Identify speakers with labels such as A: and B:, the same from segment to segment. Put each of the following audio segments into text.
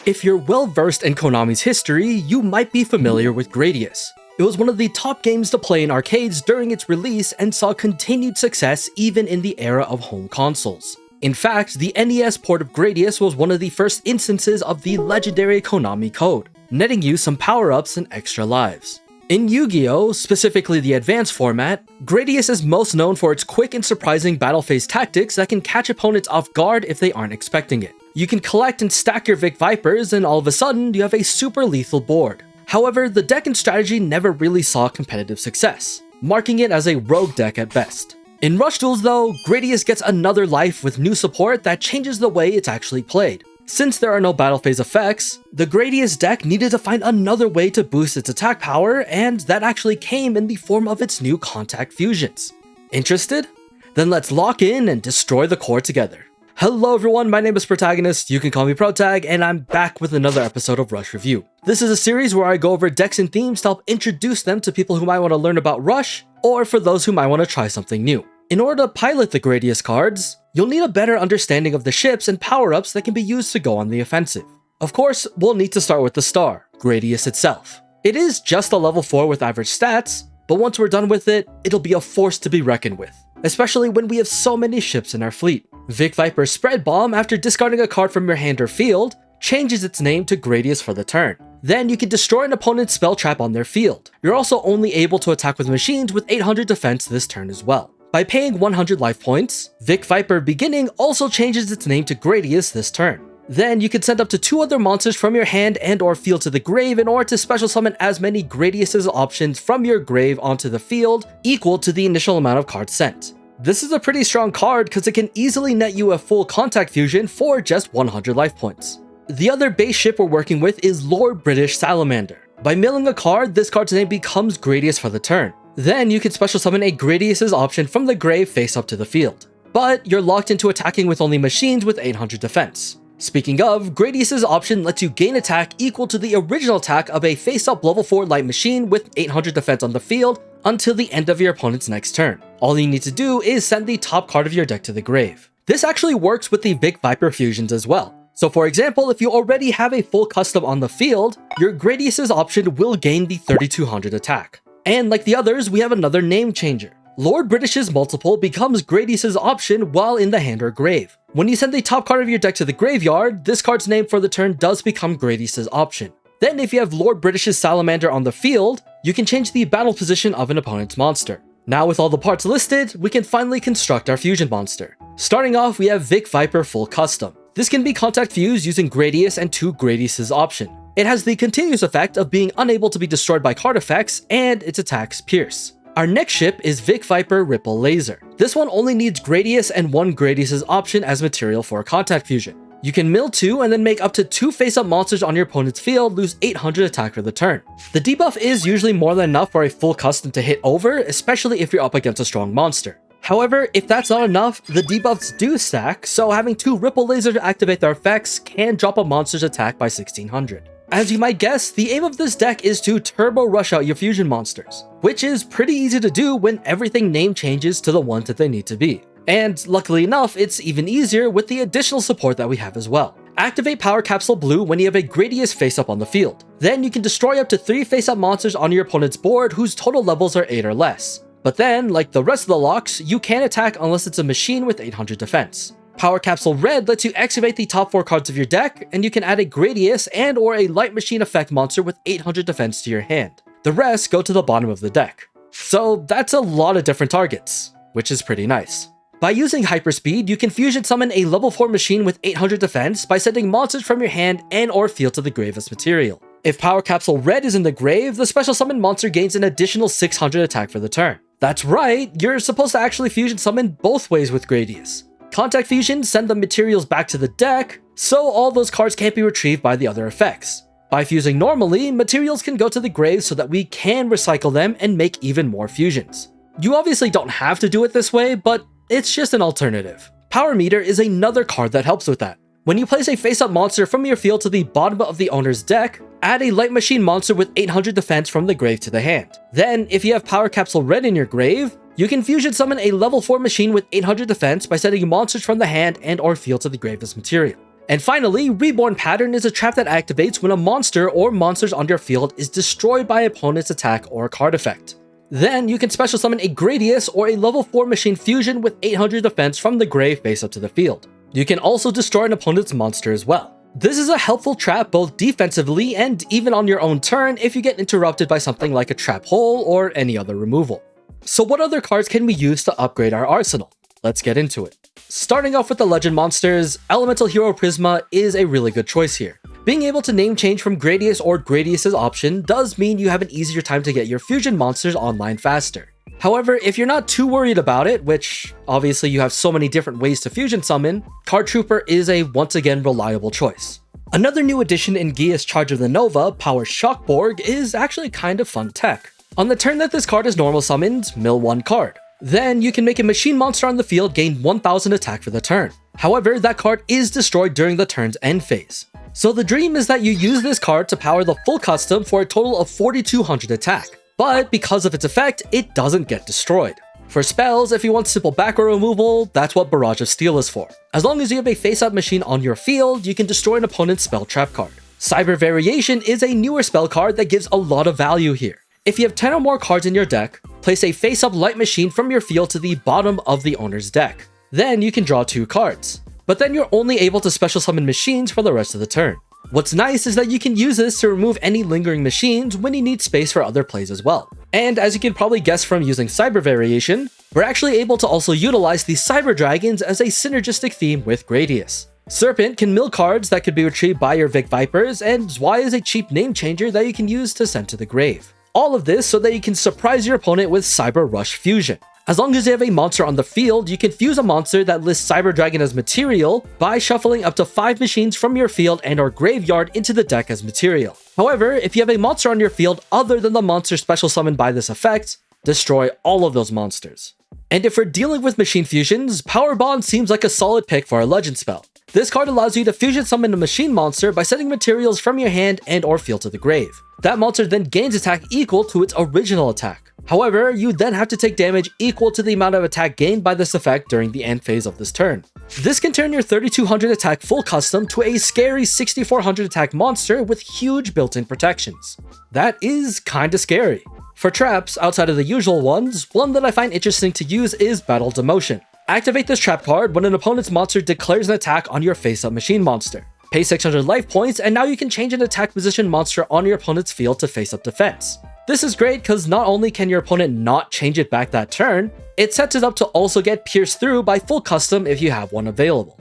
A: If you're well versed in Konami's history, you might be familiar with Gradius. It was one of the top games to play in arcades during its release and saw continued success even in the era of home consoles. In fact, the NES port of Gradius was one of the first instances of the legendary Konami code, netting you some power-ups and extra lives. In Yu-Gi-Oh!, specifically the advanced format, Gradius is most known for its quick and surprising battle phase tactics that can catch opponents off guard if they aren't expecting it. You can collect and stack your Vic Vipers and all of a sudden you have a super lethal board. However, the deck and strategy never really saw competitive success, marking it as a rogue deck at best. In Rush Duels though, Gradius gets another life with new support that changes the way it's actually played. Since there are no battle phase effects, the Gradius deck needed to find another way to boost its attack power, and that actually came in the form of its new contact fusions. Interested? Then let's lock in and destroy the core together. Hello everyone, my name is Protagonist, you can call me Protag, and I'm back with another episode of Rush Review. This is a series where I go over decks and themes to help introduce them to people who might want to learn about Rush, or for those who might want to try something new. In order to pilot the Gradius cards, you'll need a better understanding of the ships and power-ups that can be used to go on the offensive. Of course, we'll need to start with the star, Gradius itself. It is just a level 4 with average stats, but once we're done with it, it'll be a force to be reckoned with, especially when we have so many ships in our fleet. Vic Viper's Spread Bomb, after discarding a card from your hand or field, changes its name to Gradius for the turn. Then you can destroy an opponent's spell trap on their field. You're also only able to attack with machines with 800 defense this turn as well. By paying 100 life points, Vic Viper Beginning also changes its name to Gradius this turn. Then you can send up to 2 other monsters from your hand and or field to the grave in order to special summon as many Gradius's options from your grave onto the field, equal to the initial amount of cards sent. This is a pretty strong card because it can easily net you a full contact fusion for just 100 life points. The other base ship we're working with is Lord British Salamander. By milling a card, this card's name becomes Gradius for the turn. Then you can special summon a Gradius's option from the grave face up to the field. But you're locked into attacking with only machines with 800 defense. Speaking of, Gradius's option lets you gain attack equal to the original attack of a face-up level 4 light machine with 800 defense on the field until the end of your opponent's next turn. All you need to do is send the top card of your deck to the grave. This actually works with the Vic Viper fusions as well. So for example, if you already have a full custom on the field, your Gradius's option will gain the 3200 attack. And like the others, we have another name changer. Lord British's multiple becomes Gradius's option while in the hand or grave. When you send the top card of your deck to the graveyard, this card's name for the turn does become Gradius's option. Then if you have Lord British's Salamander on the field, you can change the battle position of an opponent's monster. Now with all the parts listed, we can finally construct our fusion monster. Starting off, we have Vic Viper Full Custom. This can be contact fused using Gradius and 2 Gradius's option. It has the continuous effect of being unable to be destroyed by card effects, and its attacks pierce. Our next ship is Vic Viper Ripple Laser. This one only needs Gradius and 1 Gradius's option as material for a contact fusion. You can mill 2 and then make up to 2 face-up monsters on your opponent's field lose 800 attack for the turn. The debuff is usually more than enough for a full custom to hit over, especially if you're up against a strong monster. However, if that's not enough, the debuffs do stack, so having 2 Ripple Laser to activate their effects can drop a monster's attack by 1600. As you might guess, the aim of this deck is to turbo rush out your fusion monsters, which is pretty easy to do when everything name changes to the ones that they need to be. And luckily enough, it's even easier with the additional support that we have as well. Activate Power Capsule Blue when you have a Gradius face-up on the field. Then you can destroy up to 3 face-up monsters on your opponent's board whose total levels are 8 or less. But then, like the rest of the locks, you can't attack unless it's a machine with 800 defense. Power Capsule Red lets you excavate the top 4 cards of your deck, and you can add a Gradius and or a light machine effect monster with 800 defense to your hand. The rest go to the bottom of the deck. So that's a lot of different targets, which is pretty nice. By using Hyperspeed, you can fusion summon a level 4 machine with 800 defense by sending monsters from your hand and or field to the grave as material. If Power Capsule Red is in the grave, the special summon monster gains an additional 600 attack for the turn. That's right, you're supposed to actually fusion summon both ways with Gradius. Contact fusions send the materials back to the deck, so all those cards can't be retrieved by the other effects. By fusing normally, materials can go to the grave so that we can recycle them and make even more fusions. You obviously don't have to do it this way, but it's just an alternative. Power Meter is another card that helps with that. When you place a face-up monster from your field to the bottom of the owner's deck, add a light machine monster with 800 defense from the grave to the hand. Then, if you have Power Capsule Red in your grave, you can fusion summon a level 4 machine with 800 defense by sending monsters from the hand and or field to the grave as material. And finally, Reborn Pattern is a trap that activates when a monster or monsters on your field is destroyed by an opponent's attack or card effect. Then you can special summon a Gradius or a level 4 machine fusion with 800 defense from the grave face up to the field. You can also destroy an opponent's monster as well. This is a helpful trap both defensively and even on your own turn if you get interrupted by something like a trap hole or any other removal. So what other cards can we use to upgrade our arsenal? Let's get into it. Starting off with the legend monsters, Elemental Hero Prisma is a really good choice here. Being able to name change from Gradius or Gradius' option does mean you have an easier time to get your fusion monsters online faster. However, if you're not too worried about it, which obviously you have so many different ways to fusion summon, Card Trooper is a once again reliable choice. Another new addition in Gia's Charge of the Nova, Power Shockborg, is actually kind of fun tech. On the turn that this card is normal summoned, mill one card. Then you can make a machine monster on the field gain 1000 attack for the turn. However, that card is destroyed during the turn's end phase. So the dream is that you use this card to power the full custom for a total of 4200 attack. But because of its effect, it doesn't get destroyed. For spells, if you want simple back row removal, that's what Barrage of Steel is for. As long as you have a face-up machine on your field, you can destroy an opponent's spell trap card. Cyber Variation is a newer spell card that gives a lot of value here. If you have 10 or more cards in your deck, place a face-up light machine from your field to the bottom of the owner's deck. Then you can draw 2 cards. But then you're only able to special summon machines for the rest of the turn. What's nice is that you can use this to remove any lingering machines when you need space for other plays as well. And as you can probably guess from using Cyber Variation, we're actually able to also utilize the Cyber Dragons as a synergistic theme with Gradius. Serpent can mill cards that could be retrieved by your Vic Vipers, and Y is a cheap name changer that you can use to send to the grave. All of this so that you can surprise your opponent with Cyber Rush Fusion. As long as you have a monster on the field, you can fuse a monster that lists Cyber Dragon as material by shuffling up to 5 machines from your field and or graveyard into the deck as material. However, if you have a monster on your field other than the monster special summoned by this effect, destroy all of those monsters. And if we're dealing with machine fusions, Power Bond seems like a solid pick for a legend spell. This card allows you to fusion summon a machine monster by sending materials from your hand and or field to the grave. That monster then gains attack equal to its original attack. However, you then have to take damage equal to the amount of attack gained by this effect during the end phase of this turn. This can turn your 3200 attack full custom to a scary 6400 attack monster with huge built-in protections. That is kinda scary. For traps, outside of the usual ones, one that I find interesting to use is Battle Demotion. Activate this trap card when an opponent's monster declares an attack on your face-up machine monster. Pay 600 life points, and now you can change an attack position monster on your opponent's field to face-up defense. This is great because not only can your opponent not change it back that turn, it sets it up to also get pierced through by full custom if you have one available.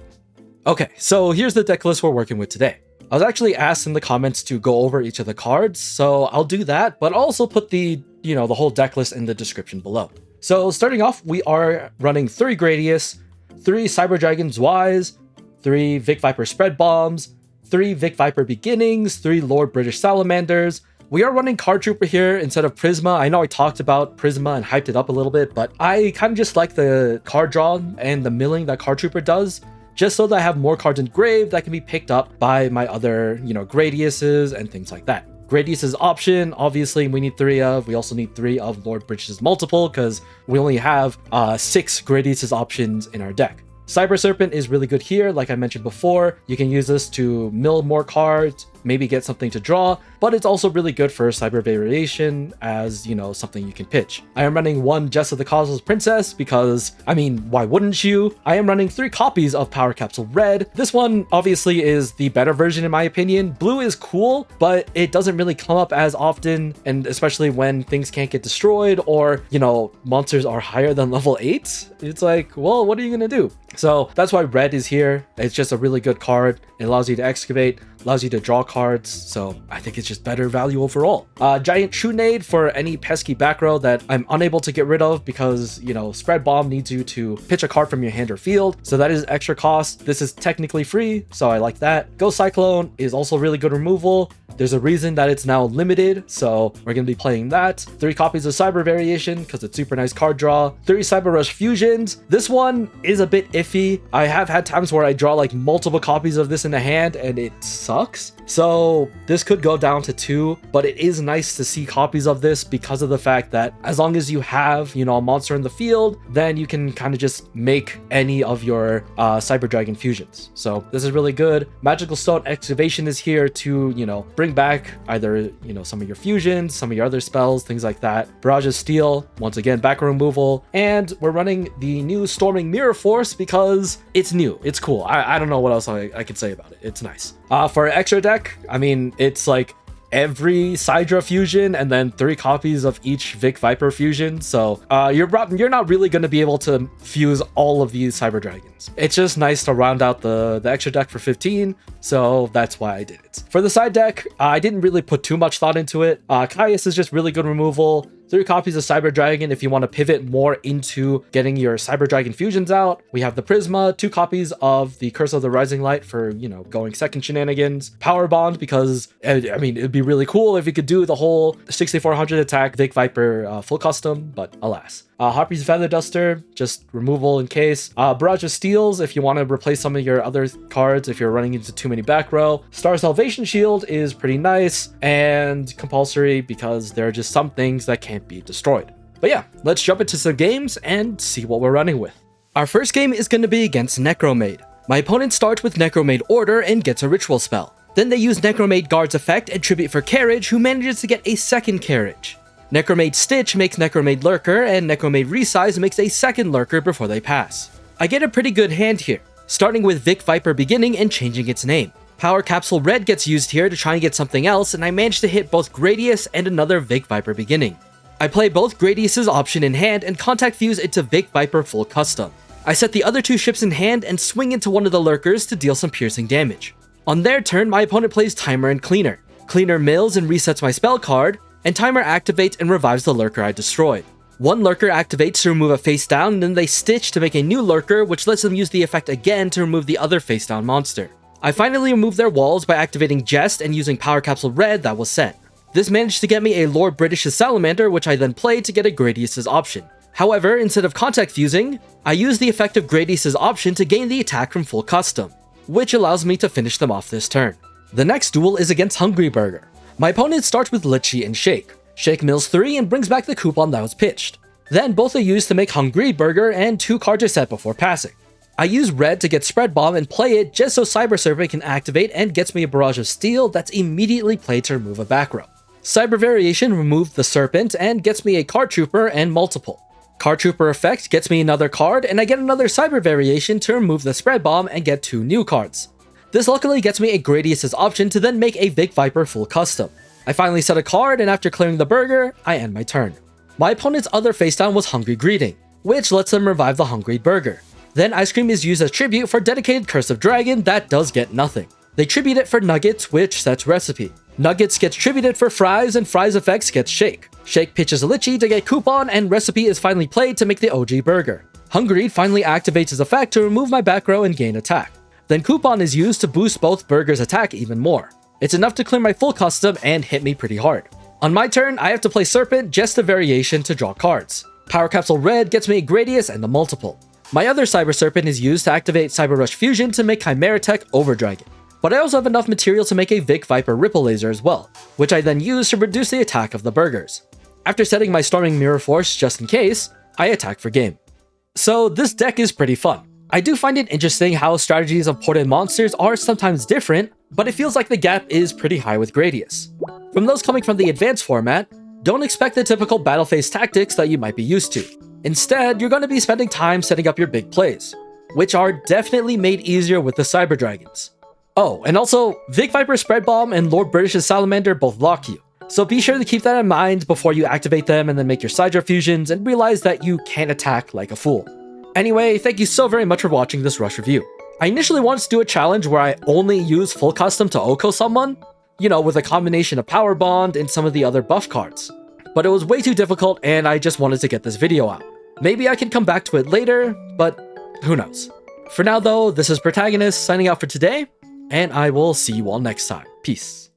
A: Okay, so here's the deck list we're working with today. I was actually asked in the comments to go over each of the cards, so I'll do that, but also put the whole deck list in the description below. So starting off, we are running 3 Gradius, 3 Cyber Dragons Ys, 3 Vic Viper Spread Bombs, 3 Vic Viper Beginnings, 3 Lord British Salamanders. We are running Card Trooper here instead of Prisma. I know I talked about Prisma and hyped it up a little bit, but I kind of just like the card draw and the milling that Card Trooper does, just so that I have more cards in grave that can be picked up by my other, Gradiuses and things like that. Gradius' option, obviously, we need 3 of. We also need 3 of Lord Bridges multiple because we only have 6 Gradius' options in our deck. Cyber Serpent is really good here, like I mentioned before. You can use this to mill more cards, maybe get something to draw, but it's also really good for Cyber Variation as, something you can pitch. I am running 1 Jess of the Cosmos Princess because, why wouldn't you? I am running 3 copies of Power Capsule Red. This one obviously is the better version in my opinion. Blue is cool, but it doesn't really come up as often, and especially when things can't get destroyed or, monsters are higher than level 8. It's like, well, what are you gonna do? So that's why red is here. It's just a really good card. It allows you to excavate, allows you to draw cards, so I think it's just better value overall. Giant Trunade for any pesky back row that I'm unable to get rid of because, Spread Bomb needs you to pitch a card from your hand or field, so that is extra cost. This is technically free, so I like that. Ghost Cyclone is also really good removal. There's a reason that it's now limited, so we're going to be playing that. 3 copies of Cyber Variation, because it's super nice card draw. 3 Cyber Rush Fusions. This one is a bit iffy. I have had times where I draw like multiple copies of this in the hand, and it sucks. So this could go down to 2, but it is nice to see copies of this because of the fact that as long as you have, you know, a monster in the field, then you can kind of just make any of your Cyber Dragon fusions. So this is really good. Magical Stone Excavation is here to, you know, bring back either, you know, some of your fusions, some of your other spells, things like that. Barrage of Steel, once again, back removal. And we're running the new Storming Mirror Force because it's new. It's cool. I don't know what else I could say about it. It's nice. For an extra deck, I mean, it's like every Sidra fusion and then 3 copies of each Vic Viper fusion. So you're not really going to be able to fuse all of these Cyber Dragons. It's just nice to round out the extra deck for 15. So that's why I did it. For the side deck, I didn't really put too much thought into it. Caius is just really good removal. 3 copies of Cyber Dragon if you want to pivot more into getting your Cyber Dragon fusions out. We have the Prisma, 2 copies of the Curse of the Rising Light for, you know, going second shenanigans. Power Bond because, I mean, it'd be really cool if you could do the whole 6400 attack Vic Viper full custom, but alas. Harpy's Feather Duster, just removal in case. Barrage of Steels if you want to replace some of your other cards if you're running into too many back row. Star Salvation Shield is pretty nice and compulsory because there are just some things that can't be destroyed. But yeah, let's jump into some games and see what we're running with. Our first game is going to be against Necromaid. My opponent starts with Necromaid Order and gets a ritual spell. Then they use Necromaid Guard's effect and tribute for Carriage, who manages to get a second Carriage. Necromaid Stitch makes Necromaid Lurker, and Necromaid Resize makes a second Lurker before they pass. I get a pretty good hand here, starting with Vic Viper beginning and changing its name. Power Capsule Red gets used here to try and get something else, and I managed to hit both Gradius and another Vic Viper beginning. I play both Gradius' option in hand and Contact Fuse into Vic Viper full custom. I set the other 2 ships in hand and swing into one of the Lurkers to deal some piercing damage. On their turn, my opponent plays Timer and Cleaner. Cleaner mills and resets my spell card, and Timer activates and revives the Lurker I destroyed. One Lurker activates to remove a face down, and then they stitch to make a new Lurker, which lets them use the effect again to remove the other face down monster. I finally removed their walls by activating Jest and using Power Capsule Red that was set. This managed to get me a Lord British's Salamander, which I then played to get a Gradius' option. However, instead of Contact Fusing, I used the effect of Gradius' option to gain the attack from full custom, which allows me to finish them off this turn. The next duel is against Hungry Burger. My opponent starts with Litchi and Shake. Shake mills 3 and brings back the coupon that was pitched. Then both are used to make Hungry Burger and 2 cards are set before passing. I use red to get Spread Bomb and play it just so Cyber Serpent can activate and gets me a Barrage of Steel that's immediately played to remove a back row. Cyber Variation removed the Serpent and gets me a Card Trooper and multiple. Card Trooper effect gets me another card and I get another Cyber Variation to remove the Spread Bomb and get 2 new cards. This luckily gets me a Gradius' option to then make a Vic Viper full custom. I finally set a card, and after clearing the burger, I end my turn. My opponent's other facedown was Hungry Greeting, which lets them revive the Hungry Burger. Then Ice Cream is used as tribute for dedicated Curse of Dragon that does get nothing. They tribute it for Nuggets, which sets Recipe. Nuggets gets tributed for Fries, and Fries effects gets Shake. Shake pitches a Litchi to get Coupon, and Recipe is finally played to make the OG Burger. Hungry finally activates his effect to remove my back row and gain attack. Then Coupon is used to boost both Burgers' attack even more. It's enough to clear my full custom and hit me pretty hard. On my turn, I have to play Serpent, just a variation to draw cards. Power Capsule Red gets me a Gradius and a multiple. My other Cyber Serpent is used to activate Cyber Rush Fusion to make Chimera Tech Overdragon. But I also have enough material to make a Vic Viper Ripple Laser as well, which I then use to reduce the attack of the Burgers. After setting my Storming Mirror Force just in case, I attack for game. So this deck is pretty fun. I do find it interesting how strategies of ported monsters are sometimes different, but it feels like the gap is pretty high with Gradius. From those coming from the advanced format, don't expect the typical battle phase tactics that you might be used to. Instead, you're going to be spending time setting up your big plays, which are definitely made easier with the Cyber Dragons. Oh, and also, Vic Viper Spread Bomb and Lord British's Salamander both lock you, so be sure to keep that in mind before you activate them and then make your Sidra fusions and realize that you can't attack like a fool. Anyway, thank you so very much for watching this rush review. I initially wanted to do a challenge where I only use full custom to Oko someone, you know, with a combination of Power Bond and some of the other buff cards. But it was way too difficult and I just wanted to get this video out. Maybe I can come back to it later, but who knows. For now though, this is Protagonist signing out for today, and I will see you all next time. Peace.